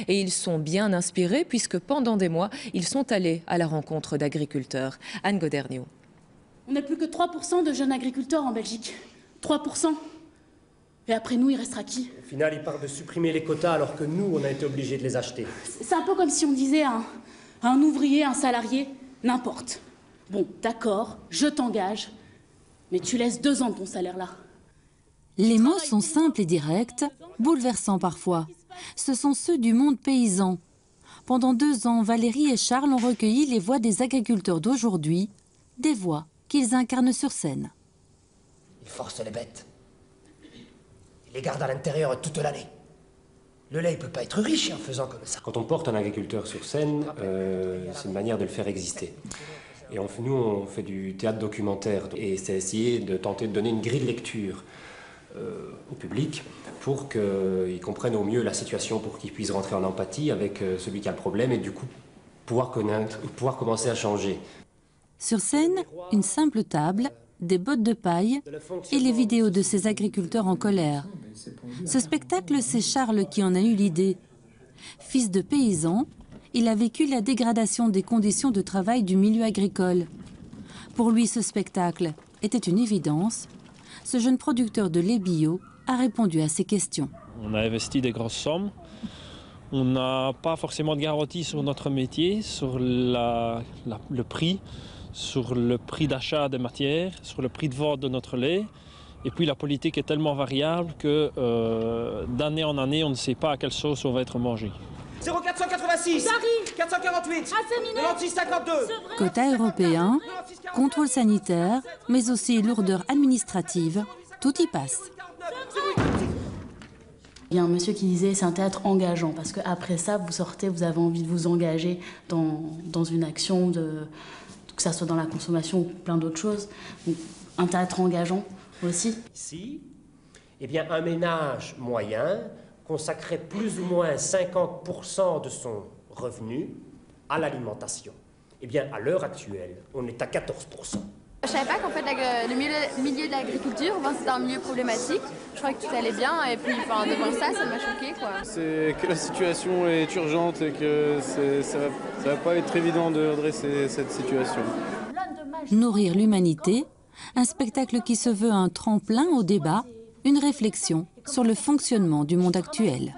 Et ils sont bien inspirés puisque pendant des mois, ils sont allés à la rencontre d'agriculteurs. Anne Goderniou. On n'est plus que 3% de jeunes agriculteurs en Belgique. 3%. Et après nous, il restera qui? Au final, ils parlent de supprimer les quotas alors que nous, on a été obligés de les acheter. C'est un peu comme si on disait à un ouvrier, un salarié, n'importe. Bon, d'accord, je t'engage, mais tu laisses 2 ans de ton salaire là. Les mots sont simples et directs, bouleversants parfois. Ce sont ceux du monde paysan. Pendant 2 ans, Valérie et Charles ont recueilli les voix des agriculteurs d'aujourd'hui, des voix qu'ils incarnent sur scène. Ils forcent les bêtes. Ils les gardent à l'intérieur toute l'année. Le lait, il peut pas être riche en faisant comme ça. Quand on porte un agriculteur sur scène, c'est une manière de le faire exister. Et nous, on fait du théâtre documentaire. Et c'est essayer de tenter de donner une grille de lecture au public pour qu'ils comprennent au mieux la situation, pour qu'ils puissent rentrer en empathie avec celui qui a le problème et du coup pouvoir commencer à changer. Sur scène, une simple table, des bottes de paille et les vidéos de ces agriculteurs en colère. Ce spectacle, c'est Charles qui en a eu l'idée. Fils de paysan, il a vécu la dégradation des conditions de travail du milieu agricole. Pour lui, ce spectacle était une évidence. Ce jeune producteur de lait bio a répondu à ces questions. On a investi des grosses sommes. On n'a pas forcément de garantie sur notre métier, sur le prix, sur le prix d'achat des matières, sur le prix de vente de notre lait. Et puis la politique est tellement variable que d'année en année, on ne sait pas à quelle sauce on va être mangé. 0486, 448, 9652. Quota européen, contrôle sanitaire, mais aussi lourdeur administrative, tout y passe. Il y a un monsieur qui disait c'est un théâtre engageant parce qu'après ça, vous sortez, vous avez envie de vous engager dans une action, que ça soit dans la consommation ou plein d'autres choses. Donc, un théâtre engageant aussi. Ici, eh bien, un ménage moyen consacrait plus ou moins 50% de son revenu à l'alimentation. Eh bien, à l'heure actuelle, on est à 14%. Je savais pas qu'en fait le milieu de l'agriculture, c'était un milieu problématique. Je crois que tout allait bien et puis de voir ça m'a choqué quoi. C'est que la situation est urgente et que ça va pas être évident de redresser cette situation. Nourrir l'humanité, un spectacle qui se veut un tremplin au débat, une réflexion sur le fonctionnement du monde actuel.